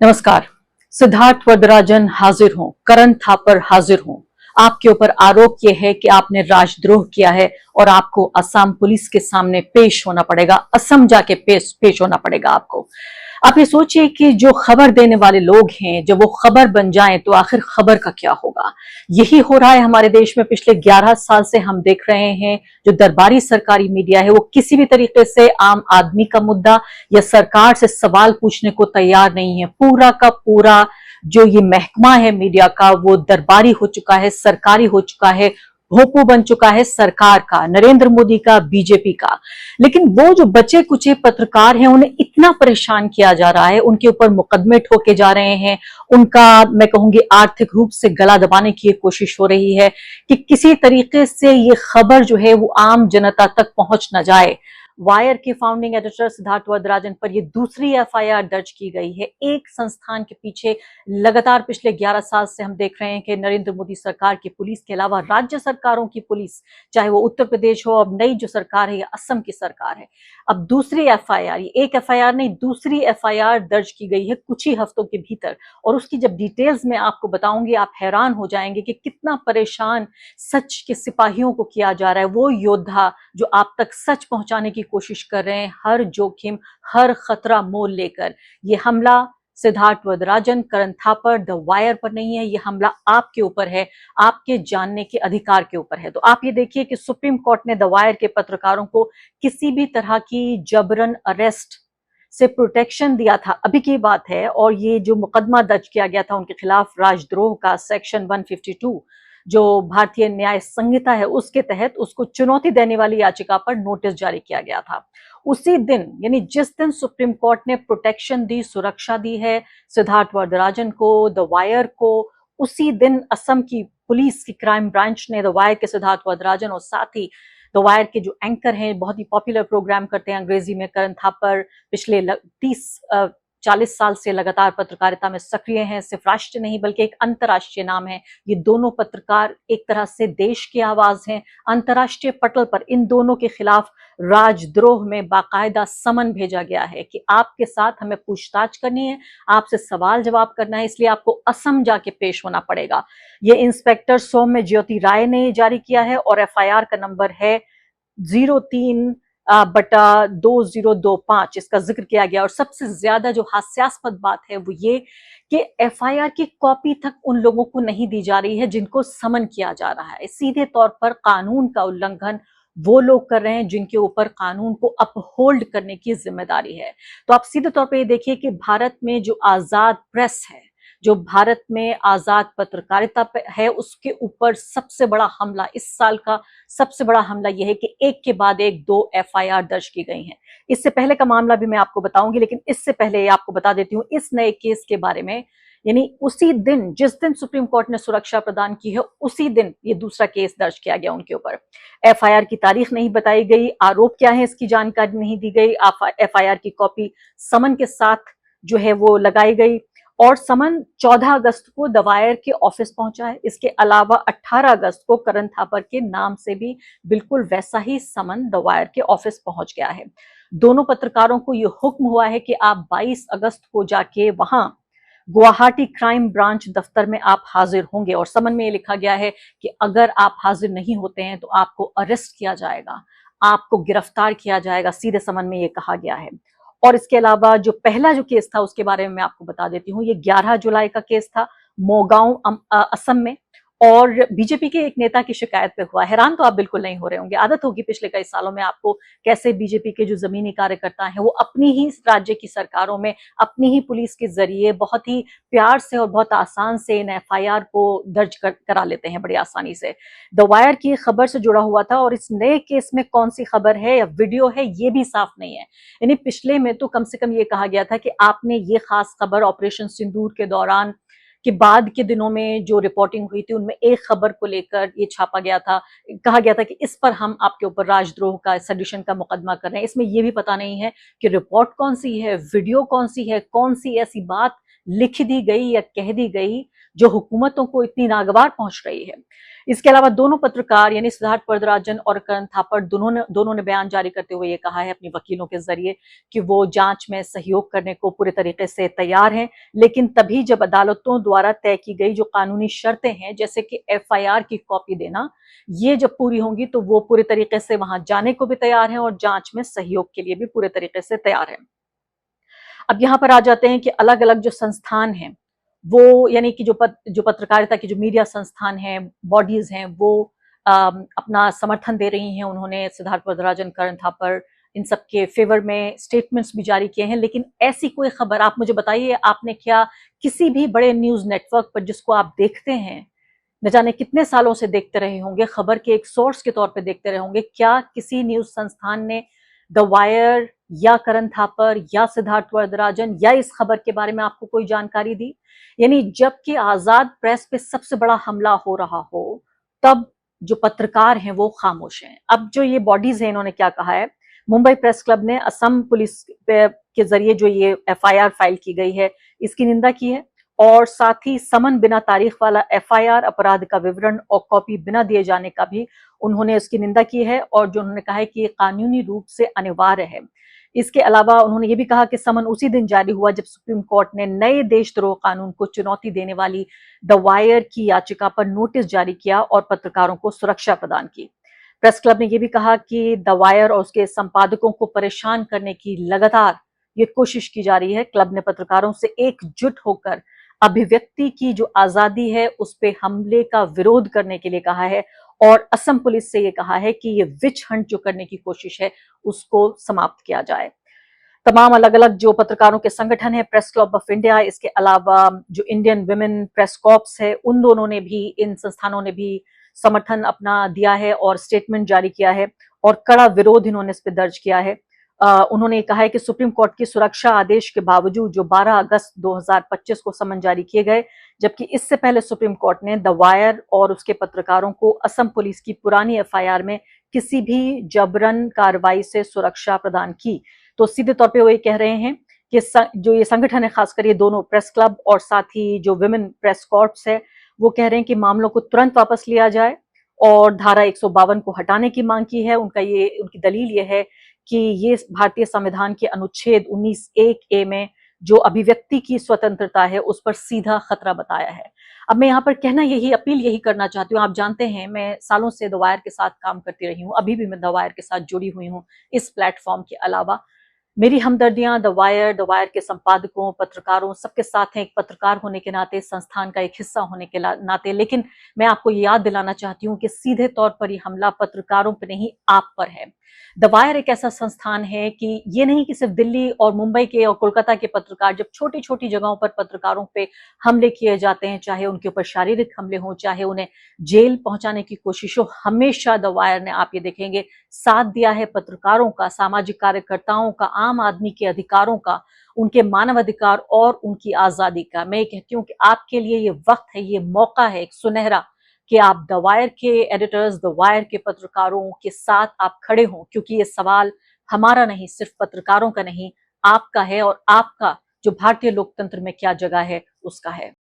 नमस्कार। सिद्धार्थ वरदराजन हाजिर हों, करण थापर हाजिर हों। आपके ऊपर आरोप यह है कि आपने राजद्रोह किया है और आपको असम पुलिस के सामने पेश होना पड़ेगा। असम जाके पेश होना पड़ेगा आपको। आप ये सोचिए कि जो खबर देने वाले लोग हैं, जब वो खबर बन जाएं तो आखिर खबर का क्या होगा। यही हो रहा है हमारे देश में। पिछले 11 साल से हम देख रहे हैं जो दरबारी सरकारी मीडिया है वो किसी भी तरीके से आम आदमी का मुद्दा या सरकार से सवाल पूछने को तैयार नहीं है। पूरा का पूरा जो ये महकमा है मीडिया का वो दरबारी हो चुका है, सरकारी हो चुका है, भोंपू बन चुका है सरकार का, नरेंद्र मोदी का, बीजेपी का। लेकिन वो जो बचे कुचे पत्रकार हैं उन्हें इतना परेशान किया जा रहा है, उनके ऊपर मुकदमे ठोके जा रहे हैं, उनका मैं कहूंगी आर्थिक रूप से गला दबाने की कोशिश हो रही है कि किसी तरीके से ये खबर जो है वो आम जनता तक पहुंच न जाए। वायर के फाउंडिंग एडिटर सिद्धार्थ वरदराजन पर यह दूसरी एफआईआर दर्ज की गई है। एक संस्थान के पीछे लगातार पिछले 11 साल से हम देख रहे हैं कि नरेंद्र मोदी सरकार की पुलिस के अलावा राज्य सरकारों की पुलिस, चाहे वो उत्तर प्रदेश हो, अब नई जो सरकार है या असम की सरकार है, अब दूसरी एफआईआर, एक एफआईआर नहीं दूसरी एफआईआर दर्ज की गई है कुछ ही हफ्तों के भीतर। और उसकी जब डिटेल्स में आपको बताऊंगी आप हैरान हो जाएंगे कि कितना परेशान सच के सिपाहियों को किया जा रहा है। वो योद्धा जो आप तक सच पहुंचाने की कोशिश कर रहे हैं, हर जोखिम हर खतरा मोल लेकर। ये हमला सिद्धार्थ वरदराजन, करण थापर, द वायर पर नहीं है, ये हमला आपके ऊपर है, आपके जानने के अधिकार के ऊपर है। तो आप ये देखिए कि सुप्रीम कोर्ट ने द वायर के पत्रकारों को किसी भी तरह की जबरन अरेस्ट से प्रोटेक्शन दिया था, अभी की बात है। और ये जो मुकदमा दर्ज किया गया था उनके खिलाफ राजद्रोह का, सेक्शन 152 जो भारतीय न्याय संहिता है उसके तहत उसको चुनौती देने वाली याचिका पर नोटिस जारी किया गया था। उसी दिन यानी जिस दिन सुप्रीम कोर्ट ने प्रोटेक्शन दी, सुरक्षा दी है सिद्धार्थ वरदराजन को, द वायर को, उसी दिन असम की पुलिस की क्राइम ब्रांच ने द वायर के सिद्धार्थ वरदराजन और साथ ही द वायर के जो एंकर हैं, बहुत ही पॉपुलर प्रोग्राम करते हैं अंग्रेजी में, करण थापर, पिछले 30-40 साल से लगातार पत्रकारिता में सक्रिय हैं। सिर्फ राष्ट्रीय नहीं बल्कि एक अंतर्राष्ट्रीय नाम है। ये दोनों पत्रकार एक तरह से देश की आवाज हैं। अंतर्राष्ट्रीय पटल पर इन दोनों के खिलाफ राजद्रोह में बाकायदा समन भेजा गया है कि आपके साथ हमें पूछताछ करनी है, आपसे सवाल जवाब करना है, इसलिए आपको असम जाके पेश होना पड़ेगा। ये इंस्पेक्टर सौम्य ज्योति राय ने जारी किया है और एफआईआर का नंबर है 03/2025। इसका जिक्र किया गया। और सबसे ज्यादा जो हास्यास्पद बात है वो ये कि एफआईआर की कॉपी तक उन लोगों को नहीं दी जा रही है जिनको समन किया जा रहा है। सीधे तौर पर कानून का उल्लंघन वो लोग कर रहे हैं जिनके ऊपर कानून को अपहोल्ड करने की जिम्मेदारी है। तो आप सीधे तौर पर ये देखिए कि भारत में जो आजाद प्रेस है, जो भारत में आजाद पत्रकारिता है, उसके ऊपर सबसे बड़ा हमला, इस साल का सबसे बड़ा हमला यह है कि एक के बाद एक 2 एफआईआर दर्ज की गई हैं। इससे पहले का मामला भी मैं आपको बताऊंगी, लेकिन इससे पहले आपको बता देती हूँ इस नए केस के बारे में। यानी उसी दिन जिस दिन सुप्रीम कोर्ट ने सुरक्षा प्रदान की है उसी दिन ये दूसरा केस दर्ज किया गया उनके ऊपर। एफआईआर की तारीख नहीं बताई गई, आरोप क्या है इसकी जानकारी नहीं दी गई, एफआईआर की कॉपी समन के साथ जो है वो लगाई गई। और समन 14 अगस्त को द वायर के ऑफिस पहुंचा है। इसके अलावा 18 अगस्त को करण थापर के नाम से भी बिल्कुल वैसा ही समन द वायर के ऑफिस पहुंच गया है। दोनों पत्रकारों को यह हुक्म हुआ है कि आप 22 अगस्त को जाके वहां गुवाहाटी क्राइम ब्रांच दफ्तर में आप हाजिर होंगे। और समन में ये लिखा गया है कि अगर आप हाजिर नहीं होते हैं तो आपको अरेस्ट किया जाएगा, आपको गिरफ्तार किया जाएगा, सीधे समन में ये कहा गया है। और इसके अलावा जो पहला जो केस था उसके बारे में मैं आपको बता देती हूँ। ये 11 जुलाई का केस था मोगांव असम में, और बीजेपी के एक नेता की शिकायत पे हुआ। हैरान तो आप बिल्कुल नहीं हो रहे होंगे, आदत होगी पिछले कई सालों में आपको कैसे बीजेपी के जो जमीनी कार्यकर्ता हैं वो अपनी ही राज्य की सरकारों में अपनी ही पुलिस के जरिए बहुत ही प्यार से और बहुत आसान से इन एफआईआर को दर्ज करा लेते हैं बड़ी आसानी से। द वायर की खबर से जुड़ा हुआ था और इस नए केस में कौन सी खबर है या वीडियो है ये भी साफ नहीं है। यानी पिछले में तो कम से कम ये कहा गया था कि आपने ये खास खबर ऑपरेशन सिंदूर के दौरान के बाद के दिनों में जो रिपोर्टिंग हुई थी उनमें एक खबर को लेकर ये छापा गया था, कहा गया था कि इस पर हम आपके ऊपर राजद्रोह का, सेडिशन का मुकदमा कर रहे हैं। इसमें ये भी पता नहीं है कि रिपोर्ट कौन सी है, वीडियो कौन सी है, कौन सी ऐसी बात लिख दी गई या कह दी गई जो हुकूमतों को इतनी नागवार पहुंच रही है। इसके अलावा दोनों पत्रकार यानी सिद्धार्थ वरदराजन और करण थापड़ दोनों ने बयान जारी करते हुए ये कहा है अपने वकीलों के जरिए कि वो जांच में सहयोग करने को पूरे तरीके से तैयार हैं, लेकिन तभी जब अदालतों द्वारा तय की गई जो कानूनी शर्तें हैं, जैसे कि एफआईआर की कॉपी देना, ये जब पूरी होंगी तो वो पूरे तरीके से वहां जाने को भी तैयार हैं और जांच में सहयोग के लिए भी पूरे तरीके से तैयार हैं। अब यहाँ पर आ जाते हैं कि अलग अलग जो संस्थान हैं वो यानी कि जो पत्रकारिता की जो मीडिया संस्थान हैं, बॉडीज हैं, वो अपना समर्थन दे रही हैं। उन्होंने सिद्धार्थ वरदराजन, करण थापर इन सबके फेवर में स्टेटमेंट्स भी जारी किए हैं। लेकिन ऐसी कोई खबर आप मुझे बताइए, आपने क्या किसी भी बड़े न्यूज नेटवर्क पर जिसको आप देखते हैं, न जाने कितने सालों से देखते रहे होंगे, खबर के एक सोर्स के तौर पे देखते रहे होंगे, क्या किसी न्यूज संस्थान ने द वायर या करण थापर या सिद्धार्थ वरदराजन या इस खबर के बारे में आपको कोई जानकारी दी? यानी जबकि आजाद प्रेस पे सबसे बड़ा हमला हो रहा हो, तब जो पत्रकार हैं वो खामोश हैं। अब जो ये बॉडीज हैं, इन्होंने क्या कहा है, मुंबई प्रेस क्लब ने असम पुलिस के जरिए जो ये एफआईआर फाइल की गई है इसकी निंदा की है, और साथ ही समन बिना तारीख वाला एफआईआर, अपराध का विवरण और कॉपी बिना दिए जाने का भी उन्होंने उसकी निंदा की है, और जो उन्होंने कहा है कि ये कानूनी रूप से अनिवार्य है। इसके अलावा उन्होंने ये भी कहा कि समन उसी दिन जारी हुआ जब सुप्रीम कोर्ट ने नए देशद्रोह कानून को चुनौती देने वाली द वायर की याचिका पर नोटिस जारी किया और पत्रकारों को सुरक्षा प्रदान की। प्रेस क्लब ने यह भी कहा कि द वायर और उसके संपादकों को परेशान करने की लगातार ये कोशिश की जा रही है। क्लब ने पत्रकारों से एकजुट होकर अभिव्यक्ति की जो आजादी है उस पे हमले का विरोध करने के लिए कहा है, और असम पुलिस से ये कहा है कि ये विच हंट जो करने की कोशिश है उसको समाप्त किया जाए। तमाम अलग अलग जो पत्रकारों के संगठन है, प्रेस क्लब ऑफ इंडिया, इसके अलावा जो इंडियन वुमेन प्रेस कॉर्प्स है, उन दोनों ने भी, इन संस्थानों ने भी समर्थन अपना दिया है और स्टेटमेंट जारी किया है और कड़ा विरोध इन्होंने इस पर दर्ज किया है। उन्होंने कहा है कि सुप्रीम कोर्ट की सुरक्षा आदेश के बावजूद जो 12 अगस्त 2025 को समन जारी किए गए, जबकि इससे पहले सुप्रीम कोर्ट ने द वायर और उसके पत्रकारों को असम पुलिस की पुरानी एफआईआर में किसी भी जबरन कार्रवाई से सुरक्षा प्रदान की। तो सीधे तौर पे वो ये कह रहे हैं कि जो ये संगठन है, खासकर ये दोनों प्रेस क्लब और साथ ही जो विमेन प्रेस कॉर्प्स है, वो कह रहे हैं कि मामलों को तुरंत वापस लिया जाए और धारा 152 को हटाने की मांग की है। उनकी दलील ये है कि ये भारतीय संविधान के अनुच्छेद 19(1)(a) में जो अभिव्यक्ति की स्वतंत्रता है उस पर सीधा खतरा बताया है। अब मैं यहाँ पर कहना अपील यही करना चाहती हूँ। आप जानते हैं मैं सालों से द वायर के साथ काम करती रही हूँ, अभी भी मैं द वायर के साथ जुड़ी हुई हूँ। इस प्लेटफॉर्म के अलावा मेरी हमदर्दियां द वायर के संपादकों, पत्रकारों सबके साथ हैं, एक पत्रकार होने के नाते, संस्थान का एक हिस्सा होने के नाते। लेकिन मैं आपको ये याद दिलाना चाहती हूँ कि सीधे तौर पर ये हमला पत्रकारों पर नहीं, आप पर है। द वायर एक ऐसा संस्थान है कि ये नहीं कि सिर्फ दिल्ली और मुंबई के और कोलकाता के पत्रकार, जब छोटी छोटी जगहों पर पत्रकारों पे हमले किए जाते हैं, चाहे उनके ऊपर शारीरिक हमले हों, चाहे उन्हें जेल पहुंचाने की कोशिश हो, हमेशा द वायर ने, आप ये देखेंगे, साथ दिया है पत्रकारों का, सामाजिक कार्यकर्ताओं का, आम आदमी के अधिकारों का, उनके मानव अधिकार और उनकी आजादी का। मैं ये कहती हूँ कि आपके लिए ये वक्त है, ये मौका है एक सुनहरा, कि आप द वायर के एडिटर्स, द वायर के पत्रकारों के साथ आप खड़े हों, क्योंकि ये सवाल हमारा नहीं, सिर्फ पत्रकारों का नहीं, आपका है, और आपका जो भारतीय लोकतंत्र में क्या जगह है उसका है।